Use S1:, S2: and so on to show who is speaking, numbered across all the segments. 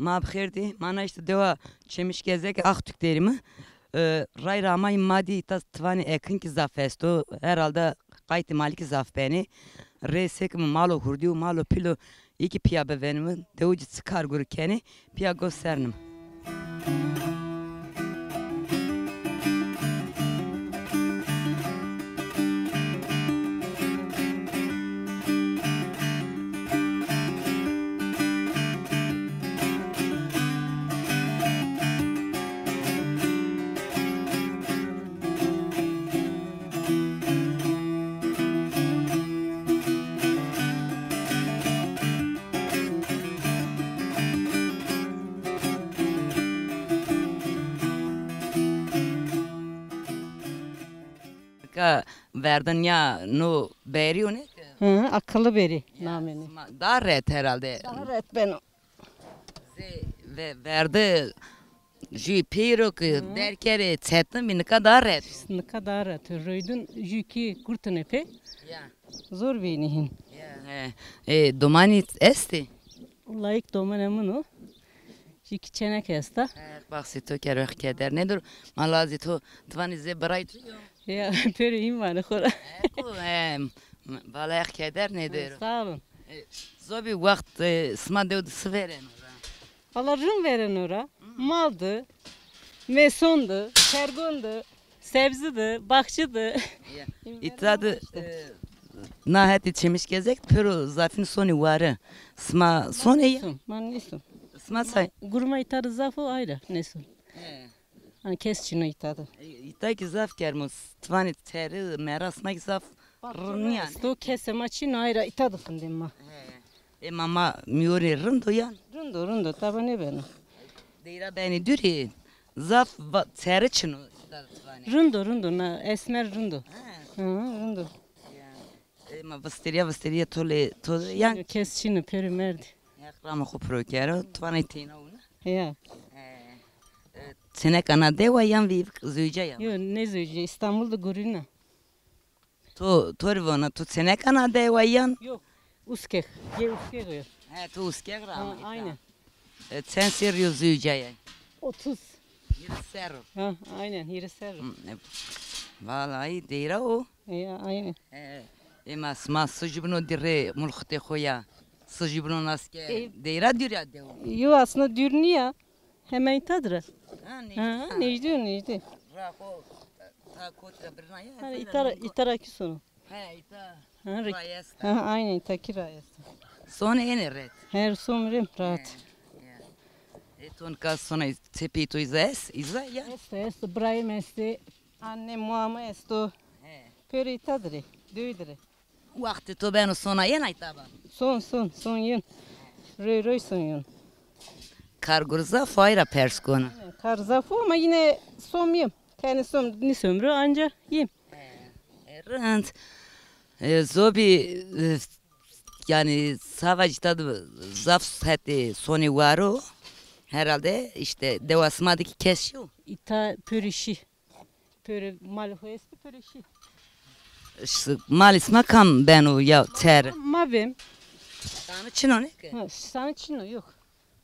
S1: mabxirdi. Mana işte deva çemiş gezek Aktürk derimi. Ray ramay madi tas tvani ekin ki zafesto. Herhalde kayti maliki zaf beni. Resek malo hurdiu malo pilo iki piya bevenimi. Devuci çıkar gurkeni piya gösternim. Verdin ya no beri o ne?
S2: Hı, akıllı beri nameni.
S1: Daha ret herhalde.
S2: Daha ret ben o.
S1: Ve verdi jü pirok derkeri çetin bir ne kadar ret.
S2: Ne kadar ret. Röydün jüki kurtun epe.
S1: Ya.
S2: Zor beynihin.
S1: Domani esti.
S2: Layık doman emin o. Jüki çenek esta.
S1: Bak sito kerek keder nedir? Malazi to tvani ze bright.
S2: Ya pereyim var khora.
S1: Vallahi keder nedir?
S2: Sağ olun.
S1: Zobi vakt sma devd sveren.
S2: Allah rın veren ora. Maldı. Mesondu. Tergondu. Sebzidi. Bakçıdı.
S1: İtadı nahet içmiş gezek pero zafin soni varı. Sma soni ya.
S2: Man nisun.
S1: Sma say.
S2: Gurma itadı zafı ayrı. Nesun. Hani kesçino itadı.
S1: İtaki zaf kermus. Tvani teri merasmak zaf. Rınyan.
S2: Sto kesema çino ayrı itadı fındimma.
S1: Mama miori rındo yan.
S2: Rındo taba ne beni.
S1: Deyra beni düri. Zaf teri çino.
S2: Rındo na esmer rındo. Rındo.
S1: Ma vasteria tole yan.
S2: Kesçino peri merdi.
S1: Yakrama kupro kero. Tvani tina una.
S2: Ya.
S1: Sene kana deva yan vivk züyce yan.
S2: Yo ne züyce İstanbul'da gurina.
S1: Torvona tu sene kana deva yan.
S2: Yok. Uskek. Ye uskek yo.
S1: Tu uskek rama.
S2: Aynen.
S1: Sen seriyo züyce yan.
S2: 30.
S1: Yürü serro.
S2: Aynen hiriser.
S1: Vallahi deyra o.
S2: Ya aynen.
S1: Ema sma sucubunu dire mulkhte khoya. Sucubunu naske deyra dürya devo.
S2: Yo aslında dürnü ya. Hemen itadıra. Necdi.
S1: Rako ta kotra birna ya.
S2: Hani itara ki sonu.
S1: İta.
S2: Rayesta. Aynen itaki rayesta.
S1: Sonra ene ret.
S2: Her somrim rahat.
S1: Ton kas sonra tepito izes ya.
S2: Este Brahim este. Anne muama esto. Peri itadre. Döydre.
S1: Vakti to beno sona yen aytaba.
S2: Son yün. Röy son yün.
S1: Kargurza fayra perskonu.
S2: Karzafı ama yine somyum. Kendi ni sömrü anca yiyeyim.
S1: Rent. Zobi yani savaş tadı zaf heti soni varu. Herhalde işte devasmadaki kesiyor.
S2: İta pörüşi. Pörü malho eski pörüşi.
S1: Malis makam ben o ya ter.
S2: Mavim.
S1: Sana çino ne ki?
S2: Sana çino yok.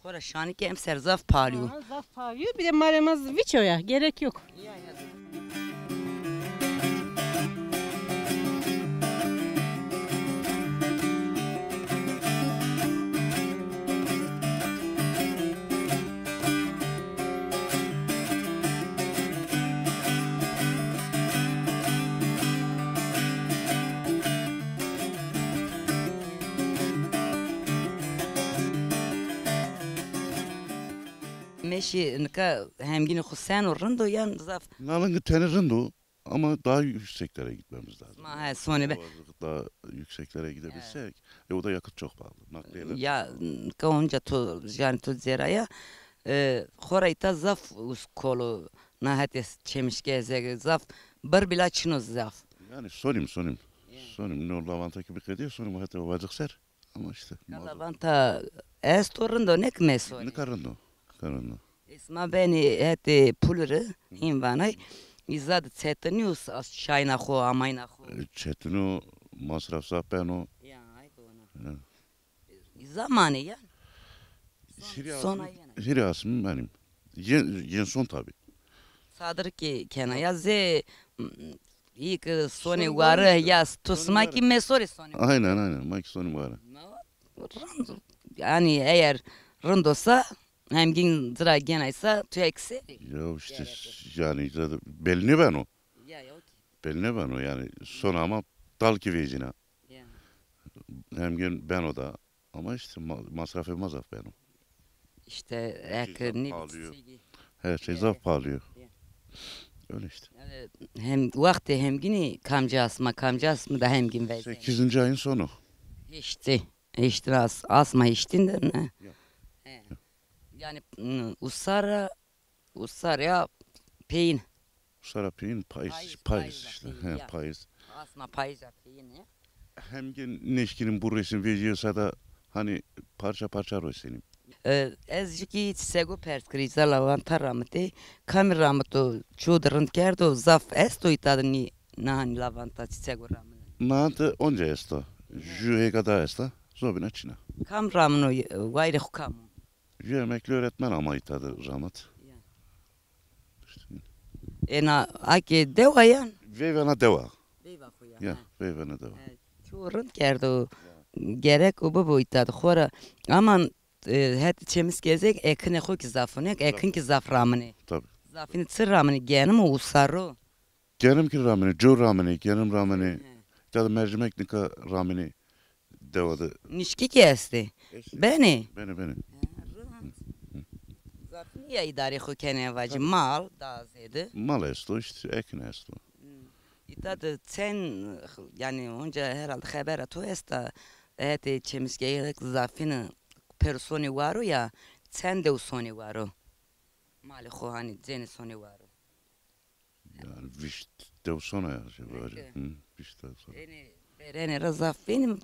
S1: Kora şani ki emser zaf parlıyor.
S2: Zaf parlıyor bir de malemaz viçoya gerek yok.
S1: Meşi nika hemgini Hüseyin orundu yan zaf.
S3: Nalıngi tenirindi ama daha yükseklere gitmemiz lazım.
S1: Ma soni be.
S3: Daha yükseklere gidebilsek. O da yakıt çok pahalı. Nakliyeler.
S1: Ya nika onca to yani to zeraya. Xorayta zaf us kolu nahates çemiş gezege zaf bir bila çino zaf.
S3: Yani sonim. Sonim ne lavanta gibi kediyor sonim hatta vacık ser. Ama işte.
S1: Lavanta est orundu nek me soni.
S3: Ne karındı?
S1: İsma beni heti puluru invanay. İzad çetinius as şayna xo amayna xo.
S3: Çetinu masraf zapeno.
S1: Ya ay ona. Zamanı ya.
S3: Siriya
S1: Sona
S3: Hirasım benim. Yenson tabi.
S1: Sadır ki kenaya ze ilk soni
S3: Soni
S1: varı
S3: var işte.
S1: ya
S3: Soni
S1: tusma
S3: var.
S1: ki mesori soni.
S3: Aynen. Maki sonim var.
S1: Yani eğer rındosa hem gün zira genaysa tu eksi.
S3: Ya işte yani zaten beline ben o.
S1: Ya yok.
S3: Beline ben o yani. Sonra ama dal ki vecine.
S1: Ya.
S3: Hem gün ben o da. Ama işte masrafı mazaf ben o.
S1: İşte
S3: Şey
S1: ek ne
S3: pahalıyor.
S1: bitsi.
S3: Her şey
S1: Evet.
S3: zaf pahalıyor.
S1: Evet.
S3: Öyle işte.
S1: Hem vakti hem günü kamcı asma da hem gün vezeni.
S3: 8. ayın sonu.
S1: İşte asma içtin de ne?
S3: Yok.
S1: He. Yani usara peyin.
S3: Sarapin
S1: Payız
S3: payız
S1: da
S3: işte.
S1: peyin,
S3: He
S1: ya.
S3: payız.
S1: Asma payız da peyin ya.
S3: Hem gün neşkinin bu resim veriyorsa da hani parça o senin.
S1: Ez ki sego perskriza lavanta ramte kameramı to çudrın kerdo zaf esto itadni nahani lavanta sego ramne.
S3: Nante onca esto. Jühe kadar esta. Zobina çina.
S1: Kameramno vayre hukam.
S3: Jühe emekli öğretmen ama itadı rahmet.
S1: Ena ake devayan.
S3: Veyvana deva.
S1: Beyva kuya.
S3: Ya veyvana deva.
S1: Çudrın kerdo gerek o bu itadı khora aman het çemiz gezek ekine khok zafone ekin ki zaf ramne.
S3: Tabii.
S1: Zafini tsir ramne genim usaro.
S3: Genim ki ramini, co ramini, genim ramini. İtadı mercimek nika ramini devadı.
S1: Nişki kesti. Beni.
S3: Beni.
S1: Zafini ya idare xo kene vacı mal da zedi.
S3: Mal esto işte ekin esto.
S1: İtadı sen yani onca herhalde haber tu esta ete çemiske zafini personi varu ya sen de usoni varu. Mali xo hani zeni soni varu.
S3: Yani vişt dev sona ya.
S1: Peki.
S3: Vişt dev sona.
S1: Eni berene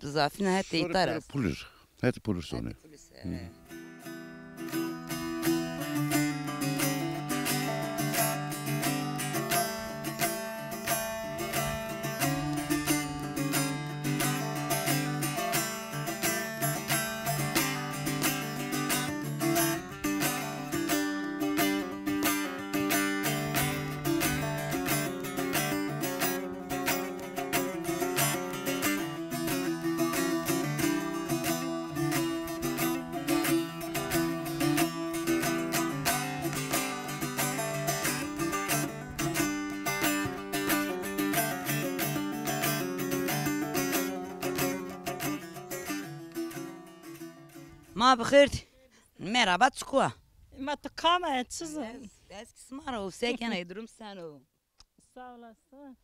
S1: zafini hete itaras.
S3: Pulur. Heti pulur sona.
S1: Ma bخير. Merhaba çukua.
S2: Ma tıkama etsiz.
S1: Eski smaro sekene durum sano.
S2: Sağ olasın.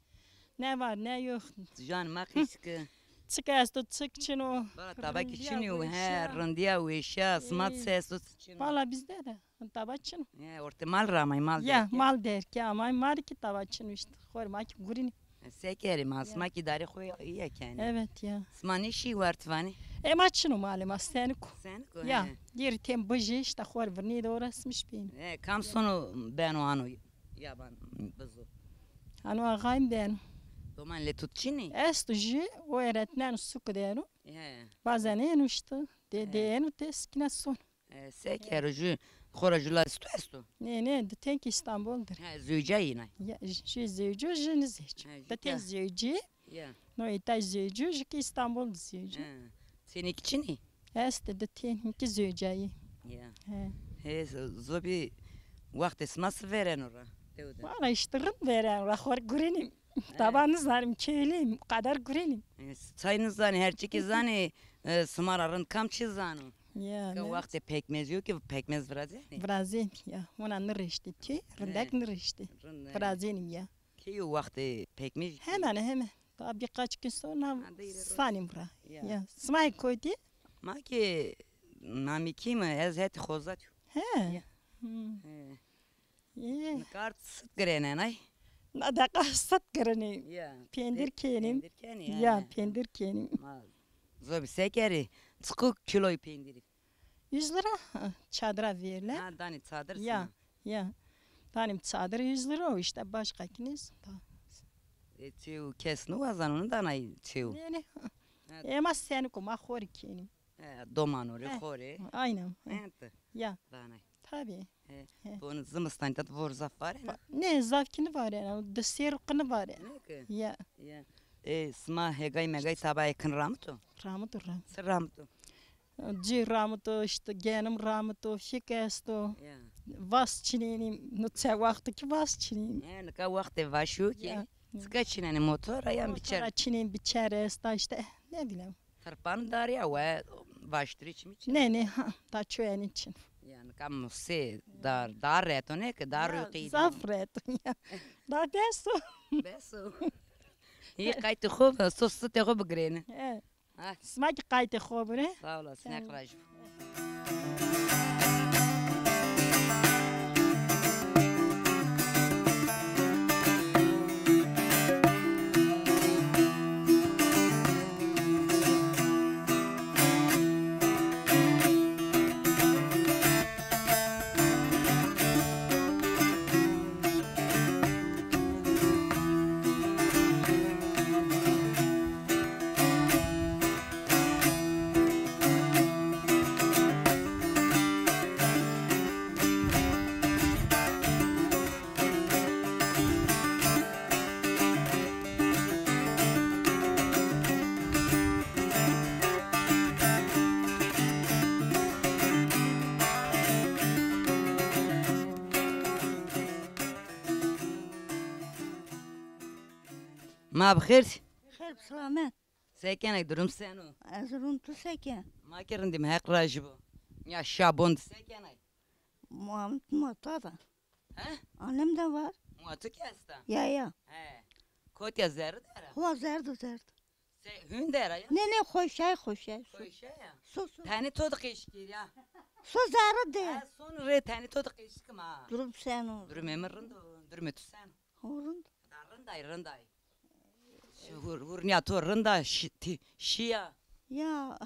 S2: Ne var ne yok.
S1: Can makişki.
S2: Çık esto çık çino.
S1: Bana tabak içiniyor her randiya ve eşya smat ses içiniyor.
S2: Valla bizde de tabaçın.
S1: Orta mal ramay mal.
S2: Ya mal der ki ama mal ki tabaçın işte. Korma ki gurini.
S1: Sekeri masma ki dari koy iyi yani.
S2: Evet ya.
S1: Smani şey var tvani.
S2: Maçını malum asteni ko.
S1: Sen ko.
S2: Ya geri tem bıcı işte khor vrni de orasmış benim.
S1: Kam sonu ben o anu yaban buzu.
S2: Anu ağayım ben.
S1: Doman le tutçini.
S2: Estuji o öğretmen suk denu. Bazen enu işte. De enu teskine son.
S1: Sekerucu khorajula esto.
S2: Ne de tek İstanbul'dur.
S1: Züca yine.
S2: Ya şey zevcu jeni zevcu. De tek zevcu.
S1: Ya.
S2: No ita zevcu ki İstanbul zevcu.
S1: Senin içini.
S2: Este de tek zevcayı.
S1: Ya.
S2: He.
S1: Zobi vakti smas veren ora.
S2: Bana işte rın veren rahor gürenim. Tabanız zarım köylüyüm. Kadar gürenim.
S1: Çayınızdan her çekizani sımararın kam çizanı.
S2: Ya.
S1: Ka vakti pekmez yok ki pekmez vrazeni.
S2: Brazil ya. Ona nırıştı ki. Rındak nırıştı. Brazilim ya.
S1: Ki o vakti pekmez.
S2: Hemen. Daha birkaç gün sonra sanim bura. Ya. Smay koydu.
S1: Ma ki nami kim ez het khozat.
S2: He.
S1: Kart sıt grenen ay.
S2: Da kastat görünüyor.
S1: Ya.
S2: Pendir kenim. Ya pendir kenim.
S1: Zobi sekeri. Çıkı kiloy pendiri.
S2: 100 lira çadıra verirler.
S1: Ha dani çadır.
S2: Ya. Benim çadır 100 lira o işte başka kiniz.
S1: Çiu kesnu vazanını danay çiu.
S2: Yani. Ama seni kuma khori kenim.
S1: Doman ori khore.
S2: Aynen.
S1: Ente.
S2: Ya.
S1: Danay.
S2: Tabii.
S1: Bunun zımıstanda da vor zaf var ya.
S2: Ne zavkini var yani. De serqini var yani.
S1: Ne ki?
S2: Ya.
S1: Ya. Sma hegay megay taba yakın ramtu.
S2: Rahmet ol.
S1: Sır ramtu.
S2: Ci rahmet ol işte genim rahmet ol. Şikesto.
S1: Ya.
S2: Vas çinenim. Nutsa vakti ki vas çinenim.
S1: Yani ka vakti var şu ki.
S2: Ya.
S1: Skaçinen motor ayağım biçer.
S2: Sonra çinenim biçeriz da işte ne bileyim.
S1: Tarpan dar ya ve baştır içim için.
S2: Ne ha da çöğen için.
S1: Yani kam se dar reto ne ki dar yok iyi.
S2: Zafret ya. Da gesto.
S1: Beso. İyi kayıtı خوب sosu te خوب grene. Ha.
S2: Smak kaydı khobre.
S1: Sağ olasın
S2: Sen-
S1: Akracığım. ما بخير
S4: خير بسلامات
S1: ساكن durum sen o.
S4: أزرون تسكن
S1: Ma kerin hem Akracığım. Ya şabond seken ay.
S4: محمد معطادة
S1: Ha?
S4: أنا ده var
S1: Muatık yasta.
S4: يا
S1: He. Kot ya zerre dera.
S4: هو زرد زرد
S1: Se hün dera ya.
S4: نه خوشای خوشای
S1: Koy şey ya.
S4: سو
S1: Tani todu kışkir ya.
S4: زرد ده
S1: Ha son re tani todu kışkım ha.
S4: durum sen o
S1: Durum emirrindo. Durum etusen.
S4: horun
S1: Rınday rınday. Hur niya to rında şiya.
S4: ya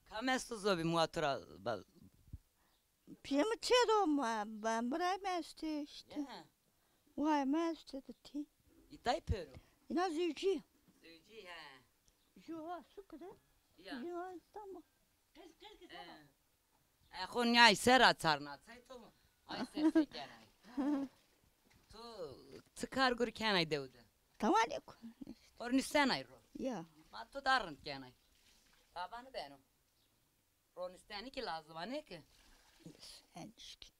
S1: Kamestu zobi muatıra.
S4: piyama çedo ma ben bırak mesti işte
S1: Ya.
S4: vay mesti de ti
S1: İtay peru.
S4: ina züci
S1: Züci he.
S4: jo su kadar
S1: Ya.
S4: ya tamam
S1: এখন নিয়ে আইসের আচার না চাই তো আইসের কেন তো çıkar gur kenay devde
S4: tamam aleyküm
S1: or nisten ay ro
S4: ya
S1: ma to darın kenay tabanı beno ro nisteni ki lazım ne ki
S4: enişkin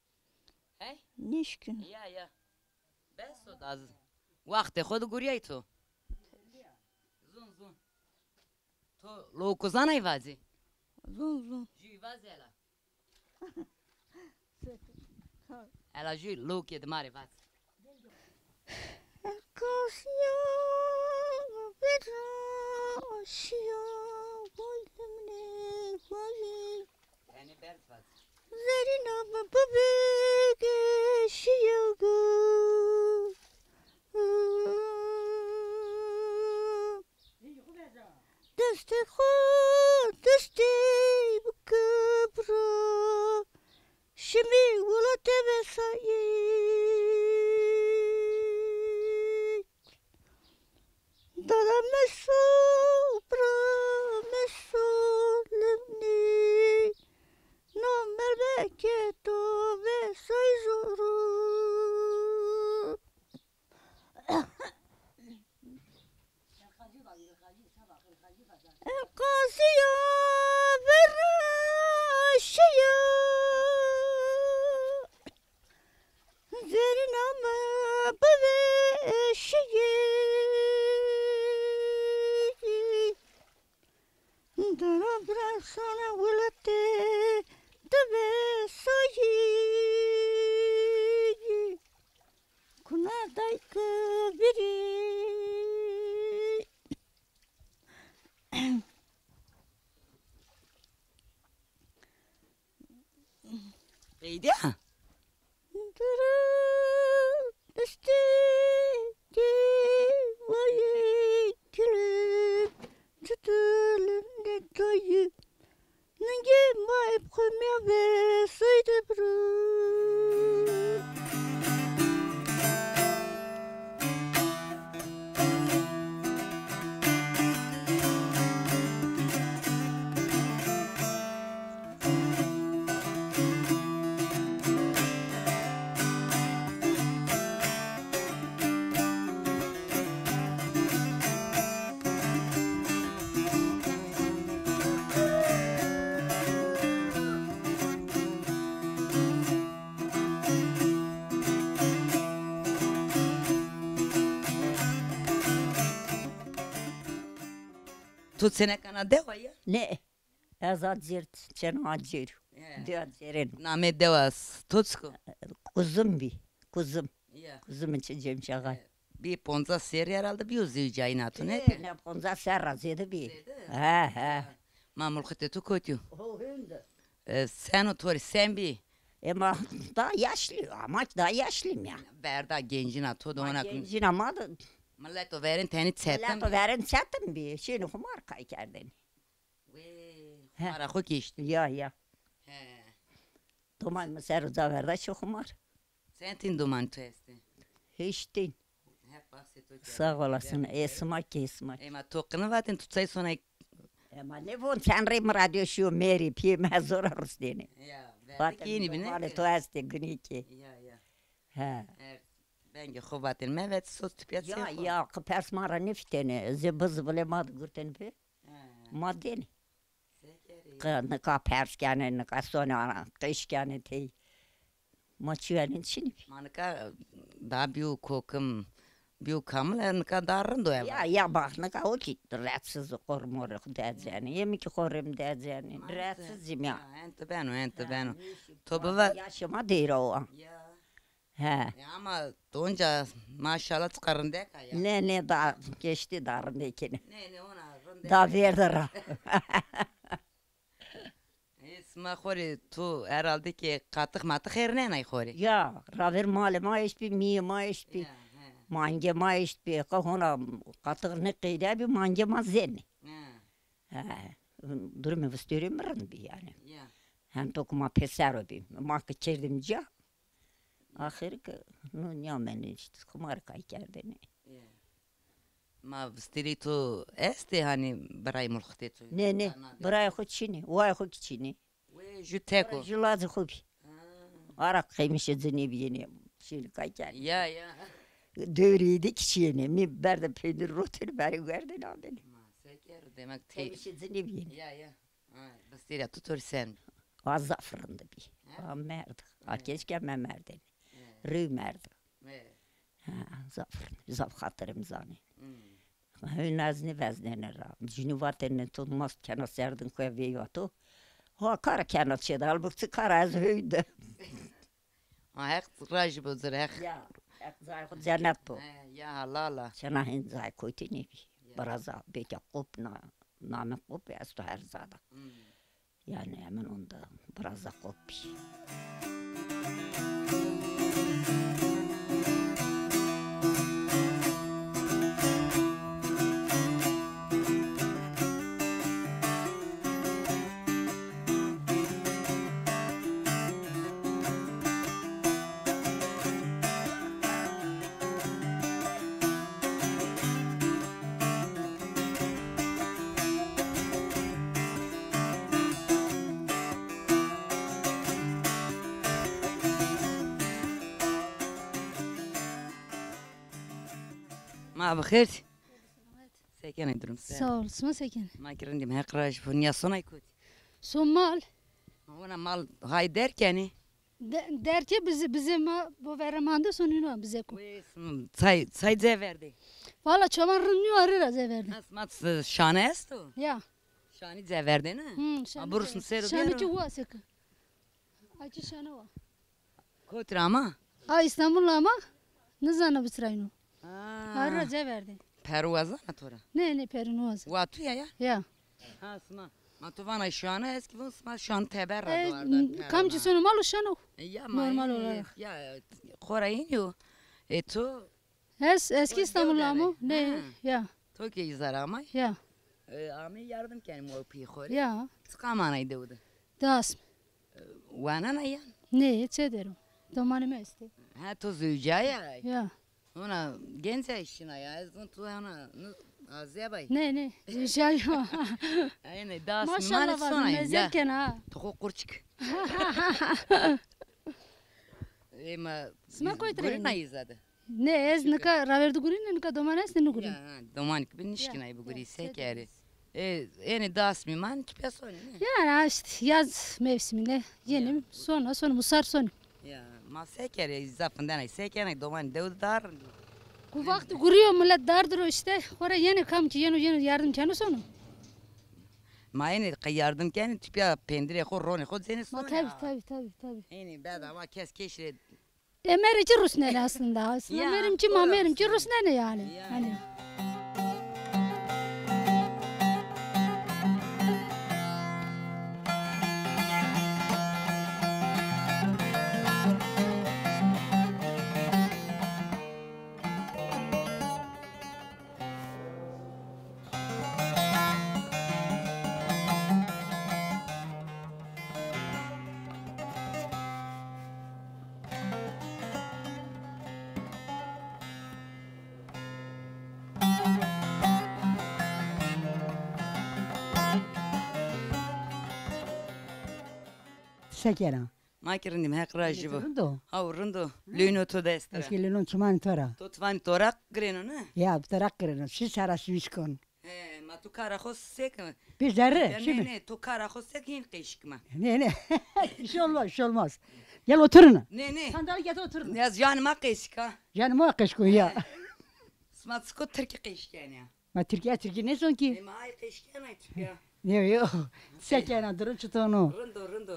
S1: hey
S4: nişkin
S1: ya beso daz vakti khod guriyay to zun to lo kuzanay vazi
S4: zun zun
S1: ji vazela ela ji lo ki de mare vazi
S4: Kasiya Aşıya Boydumne Boyi
S1: yani bert vazi
S4: Zerina Babege Şiyagu Deste Khod Deste Bukabra Şimdi Ula Tebe Sayit Dada Meso Bra Meso Lemni No Merbeketo Ve Sayzoru Kasiya Verraşıya Zerinama Baveşiyi Dara brasana Wilate Dave Sayi Kuna Dayka Biri
S1: İyiydi ya. tut sene kana deva ya.
S4: Ne? Azad zirt. Çena acır. Diyor zerin.
S1: Name devas. Tutsko.
S4: Kuzum bir. Kuzum.
S1: Ya.
S4: Kuzum için cemşağa.
S1: Bir ponza seri herhalde bir uzayıcı natı ne?
S4: Ne ponza serrazıydı bir. He.
S1: Mamul kıtetu kötü.
S4: O hündü.
S1: Sen otori sen bir.
S4: Ama daha yaşlı. Ama daha yaşlıyım ya.
S1: Verda gencin atı da ona.
S4: Gencin ama da.
S1: Millet o verin teni tsetem.
S4: Lato verin çatım bir. Şimdi kumar kaykerdin.
S1: Mara ko geçti.
S4: Ya. Duman mı serza verda şu kumar.
S1: Sen tin duman testi.
S4: Hiç değil.
S1: Hep bahsediyor.
S4: Sağ olasın. Esmak.
S1: Ema tokunu vatin tutsay sonra.
S4: Ama ne bu sen rim radyo şu meri piyeme zor arusteni.
S1: Ya. Verdik yeni bir ne?
S4: Vale to este güniki.
S1: Ya.
S4: He.
S1: Ben gehovatin mevet sos tüpiyat
S4: Ya persmara neftene zıbız bile mad gurten pe. Madeni. Ne ka pers gane ne ka sona kış gane te. Maçıyanın çini.
S1: Manka da biu kokum biu kamlar ka darın doya.
S4: Ya bak ne ka o ki rahatsız kormor diyeceğini. Yemek korum diyeceğini. Rahatsızım ya.
S1: Ente beno. Tobu var.
S4: Yaşıma değil o.
S1: Ya.
S4: He.
S1: Ama donca maşallah çıkarın de ka ya.
S4: Ne da geçti darındakini.
S1: Ne ona rınde.
S4: Da verdi.
S1: İsma khori tu herhalde ki katık matık herine nay khori.
S4: Ya raver male ma iş bir mi ma iş bir mange ma iş bir kahona katır ne kıyda bir mange ma zen. Ha. Durumu vestürüm rın bir yani.
S1: Ya.
S4: Hem tokuma pesero bir. Ma keçirdim ya. Ahir ki no nyamen işte kumar kaykerdeni.
S1: Ma stili tu este hani bray mulkhte tu.
S4: Ne bıray hoçini vay hoçini.
S1: Ve juteko.
S4: Julazi hobi. Arak kıymış zini bir yeni şey kayker.
S1: Ya.
S4: Dövriydi kişiyene mi berde peynir rotel bari gördün abi.
S1: Seker demek te.
S4: Kıymış zini bir yeni.
S1: Ya. Bastira tutur sen.
S4: Az zafrında bir. Merd. Keşke memerdin. Rü merd. Zaf hatırım zani. Hünazni veznene ra. Cünüvatene tunmaz kena serdin koya veyotu. Ha kara kena çed halbuki kara az hüydü.
S1: Hek raj buzur hek.
S4: Ya. Zay cennet bu.
S1: Ya Allah.
S4: Sana hin zay koytu ne bir. Baraza beke kopna. Name kop ya sto her zada. Yani hemen onda baraza kop.
S1: Ma bakır. Seken durum sen.
S5: Sağ ol, sma sekin.
S1: Ma kirindim hek raj bu niye sonay kut.
S5: Somal,
S1: Ona mal hay derken
S5: der ki bize ma bu veremanda sonunu bize ko.
S1: say verdi.
S5: Valla çoban rınıyor arır verdi.
S1: Asmat şane esto.
S5: Ya.
S1: Şani verdi ne? Abursun seru
S5: Şanı ki
S1: der.
S5: huwa seka. Acı şanı var.
S1: Kotra ama.
S5: İstanbul'da ama ne zana bisrayno. Arır verdi.
S1: Pervaza natura.
S5: Ne perinu az.
S1: Watu ya.
S5: Ya.
S1: Asma. Matuvana şane eski bu sma şan teberra duvarda.
S5: Kamçı sonu malu şanı.
S1: Ya
S5: Normal olarak.
S1: Ya korayın yo. Tu
S5: Eski İstanbul'da ama ne? Ya.
S1: Toki izar ama.
S5: Ya.
S1: Ami yardım kendim o pi khori.
S5: Ya.
S1: Tıkamanay devdu.
S5: Das.
S1: Wana na ya.
S5: Ne çederim. Domanı mesti.
S1: Ha to zücaya.
S5: Ya.
S1: Ona genze işine ya. Ezun tu ona azebay.
S5: Ne? Zişay.
S1: Ayne das
S5: Maşallah var. Mezerken ha.
S1: Toko kurçuk. Ema
S5: Sma koytire.
S1: Gurina izadı.
S5: Ne ez nika raverdu gurin nika domanes ne gurin.
S1: Ya domanik bin nişkinay bu guri sekeri. Eni das mi man tüpesoni ne?
S5: Yani işte yaz mevsiminde yeni sonra musar sonu.
S1: Ya ma sekeri zapından ay sekeri doman devdar.
S5: Bu vakti guruyor millet dardır işte. Kora yeni kam ki yeni yardım canı sonu.
S1: Ma yine yardım kendi tip ya pendire ko rone ko zeni
S5: Ma
S1: sonra.
S5: tabii.
S1: Yine bedava kes keşre.
S5: Emerici Rus nene aslında.
S1: Ya,
S5: Verimci
S1: doğru
S5: mamerimci Rus nene yani.
S1: Ya.
S5: Hani.
S6: Sekera.
S1: Ma kirindim hek rajibu.
S6: Rundo.
S1: Avrundo. Lüno to destra.
S6: Eşkili non çuman tora.
S1: To tvani torak greno ne?
S6: Ya btarak kırın. Siz sara swişkon.
S1: Ma tu kara khos sek.
S6: Bir zerre.
S1: Ne
S6: Şimdi.
S1: ne tu kara khos sek yin qeşkma.
S6: Ne. Bir şey olmaz. Bir şey olmaz. Gel oturun.
S1: Ne.
S6: Sandalye getir oturun.
S1: Yaz yanıma qeşka.
S6: Yani muhakkak koy ya.
S1: Smatsko Türkiye qeşken ya.
S6: Ma Türkiye ne son ki?
S1: Ma ay qeşken ay tip ya.
S6: Ne yok. Sekera durun çıtonu.
S1: Rundo.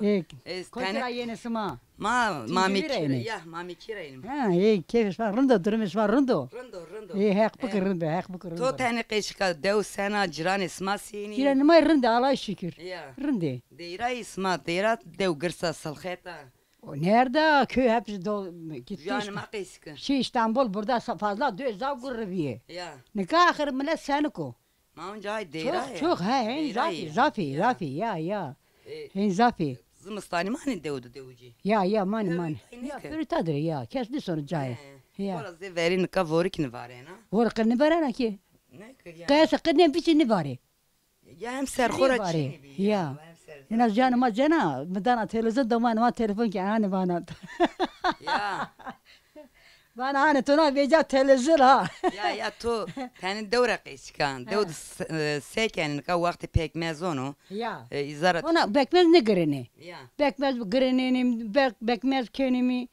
S6: Kontra yeni sma.
S1: Mami
S6: Tinci
S1: kira.
S6: vireyni.
S1: Ya mami kirayım.
S6: Ha keyif var. Rundo durmuş var rundo.
S1: Rundo.
S6: Hak bu rundo. Hak bu rundo.
S1: To tane qeşka dev sana ciran isma seni.
S6: Kira ne may rundo Allah şükür.
S1: Ya.
S6: Rundo.
S1: Deyra isma deyra dev gırsa salkheta.
S6: O nerede? Köy hepsi gitti.
S1: Yanıma qeşka.
S6: İstanbul burada fazla düz av gurbiye.
S1: Ya.
S6: Ne kadar millet seniko.
S1: Ma önce ay deyra.
S6: Çok he zafi ya. Hen zafi.
S1: Zımstani mani devci.
S6: Ya mani.
S1: Ay, ne
S6: Ya
S1: ki?
S6: bir tadır ya. Kes bir sonu cay. Ya.
S1: Biraz de verin ka vorik ne var ya.
S6: Vor ne barana ki?
S1: Ne ki ya?
S6: Kaysa qadne biçi ne bari.
S1: Ya hem serxora
S6: bari.
S1: çini.
S6: Ya. Ina canıma cana. Midana televizyon damanıma telefon ki hani bana.
S1: Ya.
S6: Bana hani tuna veca televizyon ha.
S1: Ya to tani devre qeşkan. Dev seken ka vakti pekmez onu.
S6: Ya.
S1: İzarat.
S6: Ona bekmez ne grene.
S1: Ya.
S6: Bekmez grenenim, bekmez kenimi.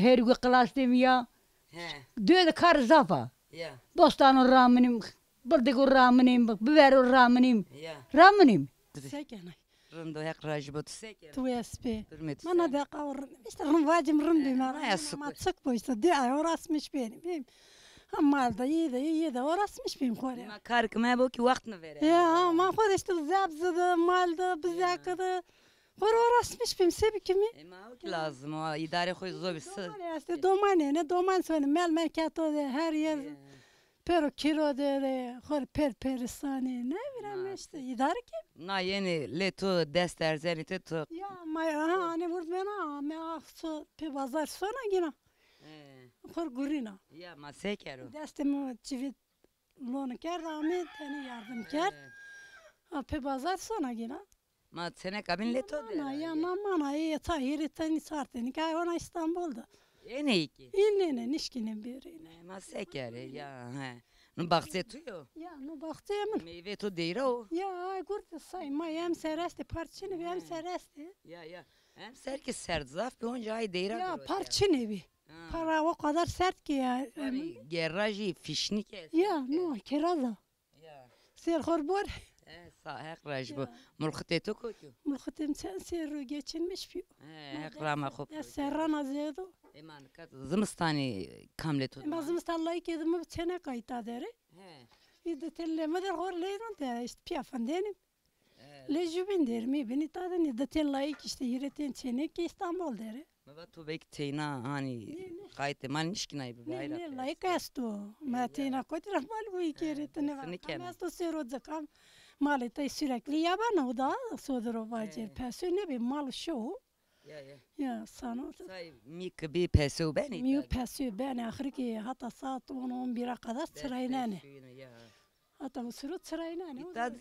S6: Her gün klastim ya.
S1: He.
S6: Döde kar zafa.
S1: Ya.
S6: Bostanın ramenim, bırdık ramenim, biber ramenim.
S1: Ya.
S6: Ramenim.
S2: Sekena.
S1: Rındo hek rajbot seken.
S2: Tu espe.
S1: Durmet.
S2: Mana da kavur. İşte vacim rındı
S1: Ma
S2: mara.
S1: ya sıkı.
S2: Ma sık bu işte. De ay orasmış benim. Hamalda yedi orasmış benim kore.
S1: Ma kark ma bu ki vakt ne vere.
S2: Ya ma kore işte zabzıdı, maldı, bizakıdı. Kore orasmış benim sebi kimi.
S1: Ma o ki lazım o idare koy zobisi.
S2: Domane işte domane ne doman söyle mel merkato de her yer. Pero kiro de kore peristani ne bileyim işte idare ki.
S1: Na yeni leto dester zenite to.
S2: Ya ma hani vurdu bana me aksu pe bazar sonra yine. Kore gurina.
S1: Ya ma sekero.
S2: Destemi çivit lonu ker rağmen teni yardım ker. Pe bazar sonra yine.
S1: Ma sene kabin leto
S2: Mana
S1: de.
S2: ya mana ya tahir teni sarteni kay ona İstanbul'da.
S1: Yeni iki.
S2: İnnene nişkinin birine.
S1: Ma sekere ya. He. Nu bakse tuyo.
S2: Ya no baktı hemen.
S1: Meyve to deyra o.
S2: Ya ay gurdu sayma hem seresti parçını hem seresti.
S1: Ya. Hem serki sert zaf bir onca ay deyra.
S2: Ya
S1: durur
S2: parçını bir. Para o kadar sert ki ya.
S1: Yani gerraji fişni kes.
S2: Ya no kiraza.
S1: Ya.
S2: Ser horbor.
S1: Hek raj bu. Mulkte to koku.
S2: Mulkatim sen seru geçinmiş bir.
S1: Hek rama khop.
S2: Ya serrana zedo.
S1: Eman kat zımstani kamle to.
S2: Mazım sallay kedimi çene kayta dere.
S1: He.
S2: İde telleme der hor leyrun der işte piyafan denim. Lejubin der mi beni tadan İde tellay işte yireten çene ki İstanbul dere.
S1: Baba to bek teyna hani kayte man nişkinay bu bayrak.
S2: Ne layık esto. Ma tena kotra mal bu ikerete
S1: Seni
S2: var.
S1: kem.
S2: Esto sero zakam. Maleta sürekli yabana o da sodro vacir. Pesu ne bir mal show.
S1: Ya.
S2: Ya sana.
S1: Say mik bir peso beni.
S2: Miu pesu ben ahir ki hatta saat 10-11'e kadar sırayla. Hatta bu sürü sırayla.
S1: Tad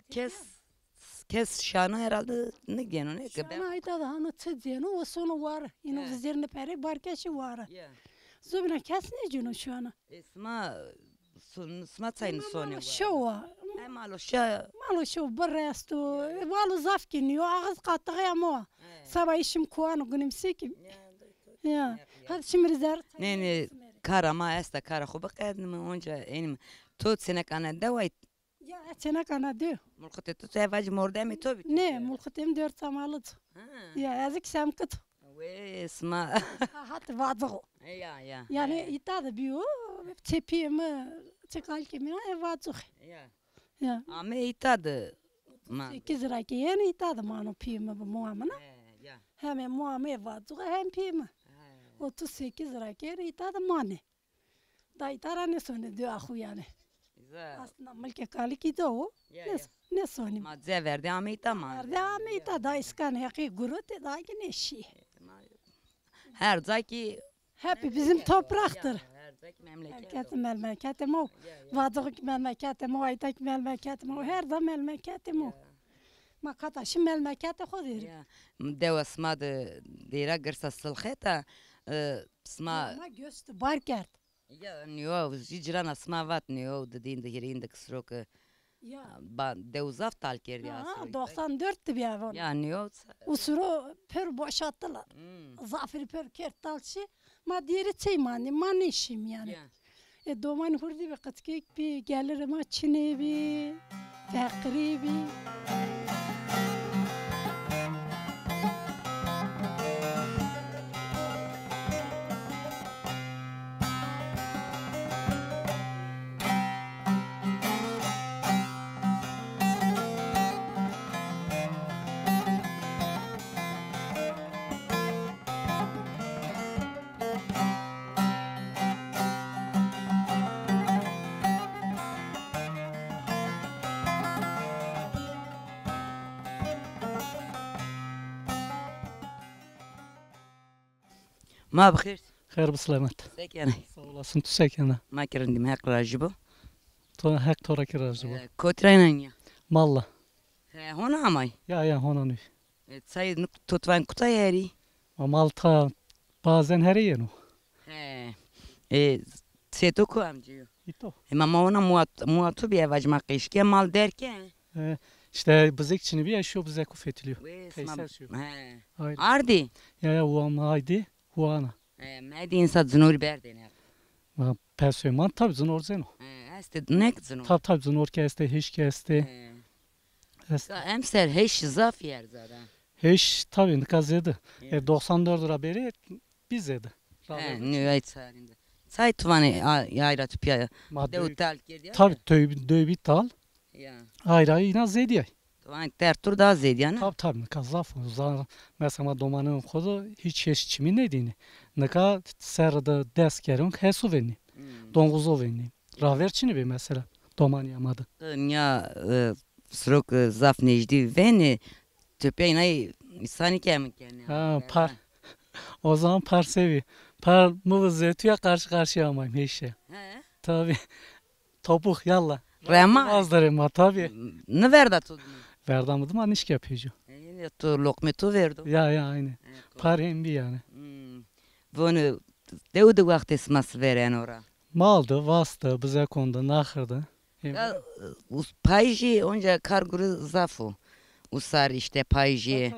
S1: kes şana herhalde ne geno ne ki
S2: Sana ayda da hanı tıdiyenu o sonu var. Yine
S1: He.
S2: üzerine peri barkeşi var.
S1: Ya.
S2: Zubina kes ne cunu şu ana.
S1: Sma sayın sonu.
S2: Şova.
S1: Malo şa.
S2: Malo şov barresto. Valo zafkin yo ağız kattı ya mo. Sabah işim kuanı günüm sikim. Ya. Hadi şimdi zer.
S1: Ne karama esta kara خوب قدم اونجا اینم تو سنه کنه دوای
S2: Ya çene kana diyor.
S1: Mulkut etu sevacı morde mi to bit.
S2: Ne mulkutem 4 samalı.
S1: Ha.
S2: Ya ezik semkıt.
S1: Ve esma.
S2: Hat vadzı.
S1: Ya.
S2: Yani itadı biyo. Çepiyemi çıkal kimi vadzı.
S1: Ya.
S2: Ya.
S1: Ama itadı. Ma.
S2: 8 lira ki yani itadı manu piyemi bu muamına.
S1: Ya.
S2: Hem muamı vadzı hem piyemi. 38 lira ki itadı mani. Da itara ne sonu diyor ahu yani.
S1: Güzel.
S2: Aslında mülke kali ki de o.
S1: Ya.
S2: Ne sonu.
S1: Madde verdi ama itama.
S2: Nerede ita da iskan haki guru te da ki ne şey.
S1: Her zaki.
S2: Hep bizim topraktır.
S1: Her zaki memleket.
S2: Memleketim o. Vadzık memleketim o. Aytak memleketim o. Her da memleketim o. Ma kataşı memleketi kodur.
S1: Ya. Dev esma de dira gırsa sılxeta. Sma.
S2: Ama göstü barkert.
S1: Ya niyo hicran asma vat niyo dediğin de yerinde kısrok.
S2: Ya.
S1: Dev zaf tal kerdi
S2: Ha,
S1: asrı.
S2: 94'tü bir ev.
S1: Ya niyo.
S2: Usuru per boşalttılar. Zafiri per kertalçı. Ma diğeri çeymani. Ma ne işim yani.
S1: Ya.
S2: Doman hurdi bir katkik bir gelir ama çine bir. Fakri bir.
S1: Ma bخير.
S7: خير بسلامت
S1: Sekene.
S7: sağ olasın tüsekene
S1: Ma kirindim hak rajibo.
S7: to hek tora kirajı bu
S1: Kotraynan ya.
S7: malla
S1: Hona amay.
S7: ya honan
S1: Say tutvan kutay yeri.
S7: malta bazen her yenu
S1: Seto ku amcıyor.
S7: ito
S1: Ama ona muatu bir evacma kışke mal derken.
S7: işte bizek için bir yaşıyor bize kufetiliyor
S1: Ve
S7: Teyser şu.
S1: He.
S7: Aynen.
S1: Ardi.
S7: ya uama haydi huana
S1: Medi insa zunur berdene.
S7: ma personel tabi zunor zeno
S1: Este nek zunur.
S7: tabi zunor keste hiç keste
S1: Emser heş zaf yer zaten.
S7: hiç tabi kazıydı 94 lira beri bizedi
S1: Nüveyt sarında. Say tuvani yayra tüpya. Devtal girdi.
S7: tabi dövbi tal
S1: Ya.
S7: ayrı yine zediye
S1: Tuvani tertur daha zeydi yani.
S7: tabi kazaf mesela domanın kodu hiç çimin neydi ne ka serda deskerin hesu veni donguzo veni raverçini bir mesela doman yamadı
S1: Ya srok zaf necdi veni tüpya inay insani kemin kendi.
S7: ha par o zaman par sevi par mı zetüye karşı karşıya amayım hiç tabi topuk yalla
S1: Rema.
S7: azdarım tabi
S1: Ne verdi tu?
S7: verdamadım anişk yapıyor
S1: Tu lokmetu verdi.
S7: ya aynı par hem bir yani
S1: Bunu devdu vakti smas veren ora.
S7: maldı vastı bize kondu nahırdı
S1: Payji onca karguru zafu. Usar işte payji.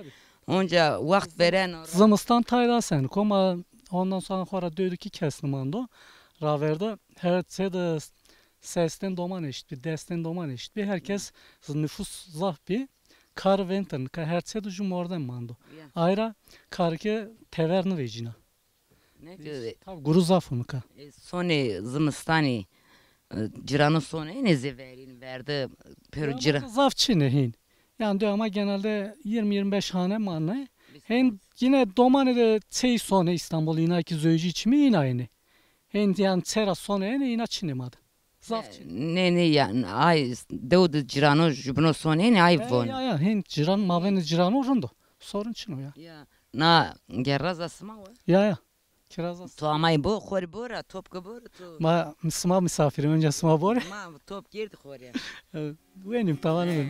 S1: Onca vakt veren ora.
S7: Zımıstan tayda sen koma ondan sonra döydü ki kestim ando raverde her şeyde sesten doman eşit bir desten doman eşit bir herkes nüfus zaf bir kar venten ka her şeyde jumordan mando ayra karke teverni vecina tabi guru zafı ka
S1: Soni zımstani ciranı soni ne zeverin verdi per cira.
S7: zaf çine hin yani diyor ama genelde 20-25 hane manne hem yine domanede şey sonu İstanbul yine ki zöycü içimi yine aynı hem yani sera sonu yine çine madı zaf çine
S1: Ne yani ay devdu ciranı jubno soni ne ay von.
S7: ya hem ciran maveni ciran orunda sorun çino ya
S1: Na gerraza sma o.
S7: ya kiraz
S1: Tu amay bu khori bora top kabur tu.
S7: ma misafiri önce sıma bor
S1: Ma top girdi khori.
S7: benim tavanım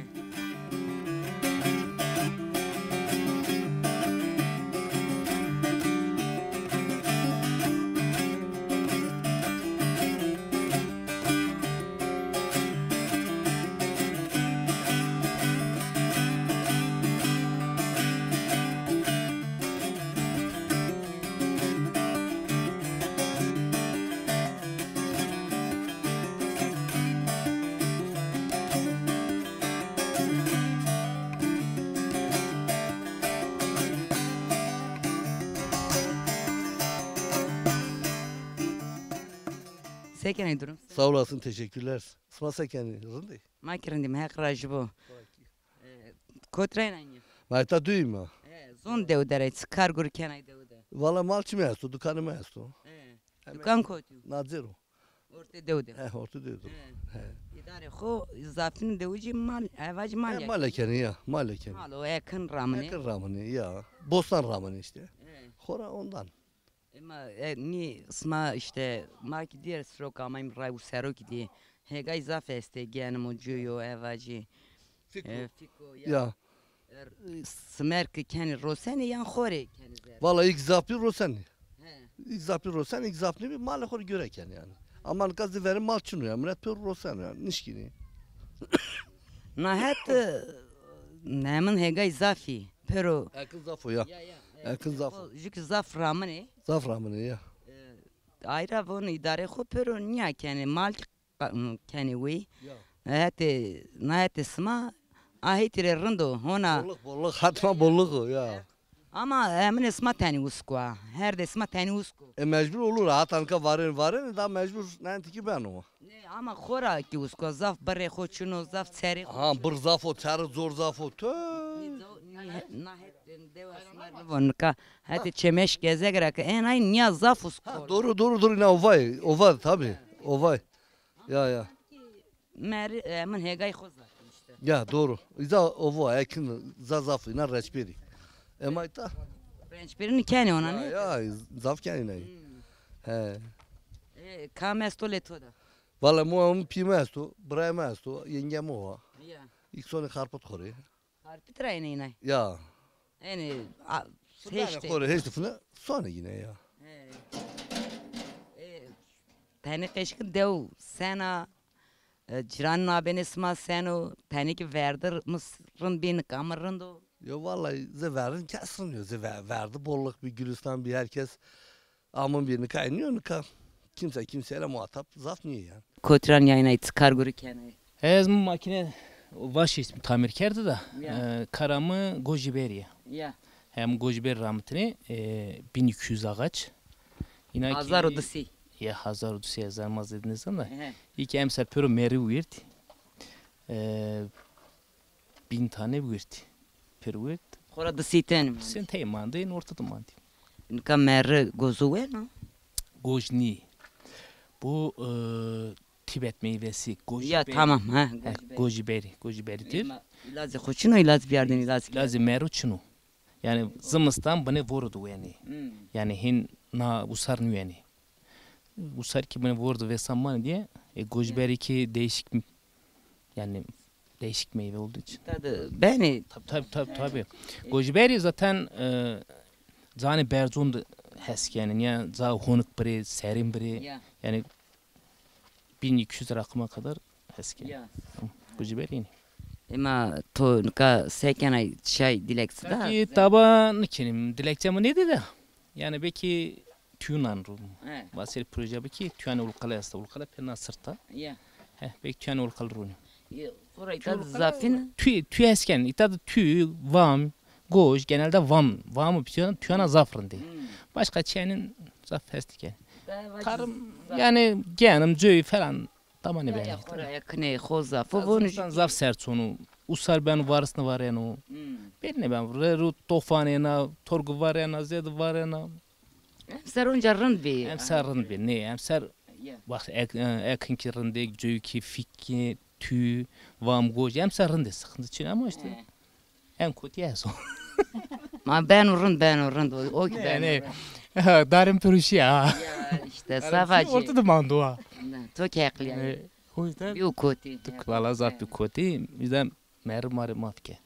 S1: Seken durum.
S8: Sağ olasın, teşekkürler. Sma sekeni, rındi.
S1: Makirindim hek rajbo. Kotrayna inye.
S8: Mayta duyma.
S1: Zon dev dere çıkar gur kenay dev de.
S8: Valla malçı mı yastu, dükkanı mı yastu?
S1: Dukan kotu.
S8: Nadzero.
S1: Orta dev de.
S8: Orta dedim.
S1: İdare xo izafin devci mal evac mal ya.
S8: Malekeni ya, malekeni.
S1: Mal o yakın ramını.
S8: Yakın ramını ya. Bostan ramını işte. Hora ondan.
S1: Ama ni sma işte maki diğer srok amayım ray bu serok diye. Hega izaf este genim o cuyo evaci. Fiko
S8: Ya.
S1: Smerk kendi roseni yan xore kendi zer.
S8: Valla ilk zapli rosen. İlk zapli rosen, ilk zapli bir mal hor göreken yani. Aman gazı verin mal çunu ya. Mret pör rosen yani. Nişkini.
S1: Nahet nemin hega izafi. Pero
S8: Yakın zafo ya. Yakın zafo.
S1: juk zaf ramını.
S8: Zaf ramını ya.
S1: Ayra bunu idare xo pero niya kendi mal kendi we. Hete nahete sma ahitire rındo hona.
S8: Bolluk hatma bolluk ya.
S1: Ama emin isma tani uskua. Her de isma tani usku.
S8: Mecbur olur hatanka varın da mecbur nanti ben o.
S1: Ne ama xora ki uskua zaf bare xo çuno zaf seri.
S8: Ha bir zafo çarı zor zafo tö.
S1: Nahet devaslar vonka. Hadi çemeş gezegrak en ay niya zaf usku.
S8: Doğru ne ovay tabi ovay. Ya.
S1: Mer emin hegay xo zaf işte.
S8: Ya doğru. İza ovo ekin zafı na reçberi. Emayta.
S1: Renç birini kendi ona ne?
S8: Ya zaf kendine. He.
S1: Kamesto letoda.
S8: Valla mu pimesto, bremesto, yengem o.
S1: Ya.
S8: İlk sonu karput kore.
S1: Harpit rayne inay.
S8: Ya.
S1: Yani
S8: Heşte. Kore heşte fına sonra yine ya.
S1: Tani keşkin dev sena ciran nabeni isma seno tani ki verdir mısırın bin kamerın do.
S8: Ya vallahi zeverin kesiliyor. Verdi bolluk bir Gülistan bir herkes amın birini kaynıyor nika. Kimseyle muhatap zatmıyor yani.
S1: Kotran yayına çıkar guru kenay.
S9: Ezm makine vaş ismi tamir kerdi da karamı Gojiberiye.
S1: Ya.
S9: Hem Gojiber rahmetini 1200 ağaç. İna
S1: Hazar odası.
S9: Ya Hazar odası yazılmaz dediniz ama ilk emsal pörü meri uyurdu. 1000 tane uyurdu. Pörü uyurdu.
S1: Kora da siten.
S9: Sen teymandayın ortada mandi.
S1: Nika mer gozu ve no?
S9: Gojni. Bu Tibet meyvesi Gojiberi.
S1: Ya tamam ha.
S9: Gojiberidir.
S1: İlazı koçino ilaz bir yerden ilaz.
S9: Lazım meru çunu. Yani zımıstan bana vurdu yani. Yani hin na usarnı yani. Usar ki bana vurdu ve samman diye Gojiberi ki değişik yani değişik meyve olduğu için.
S1: Tadı beni.
S9: Tabii. Gojiberi zaten zani berzund hesk yani ya za honuk biri serin biri yani 1200 rakıma kadar hesk yani. Gojiberi.
S1: Ama to nika seken ay şey dilekçi da.
S9: Ki taban kenim dilekçemi neydi de? Yani belki tüyünan rum. Vasil proje belki tüyünan ulkala yasta ulkala pena sırta.
S1: Ya.
S9: Belki tüyünan ulkala runi.
S1: Sonra itadı zafin.
S9: Tüy esken itadı tüy vam goş genelde vamı bitiyor tüyünan zafrın değil. Başka çeyenin zaf hestik yani. Karım yani genim cöy falan tamam ne benim.
S1: Kora yakne xoza.
S9: Fovun zaf sert sonu. Usar ben varsını var yani. Ben reru tofanena torgu var yani zed var yani.
S1: Ser onca rın bir.
S9: Hem sarın bir ne hem sar bak ekin ki rınde cöy ki fikki tü vam goj hem sarın de sıkıntı için ama işte en kötü ya son.
S1: Ma ben rın o ki ben.
S9: Darım pürüşü ya.
S1: Ya işte savacı.
S9: Ortada mando ha.
S1: To kekli yani.
S9: O yüzden
S1: Bir koti.
S9: valla zat bir koti bizden mer mafke.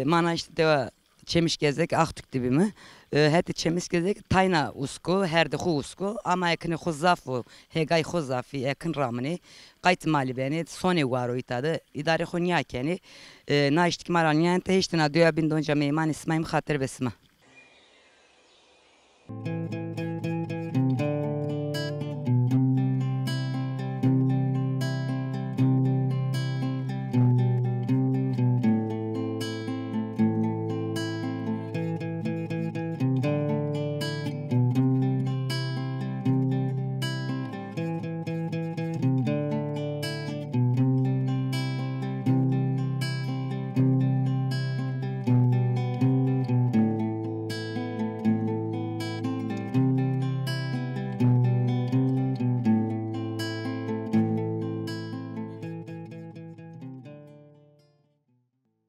S1: Mana işte deva çemiş gezek Aktürk dibimi. Heti çemiş gezek tayna usku, herde xu usku. Ama ekini xu zafu, hegay xu zafi, ekin ramini. Kayt mali beni, soni varo itadı. İdare xu niyakeni. Naiştik maran yente, hiçtina diyor bin donca meyman ismayım hatır besime.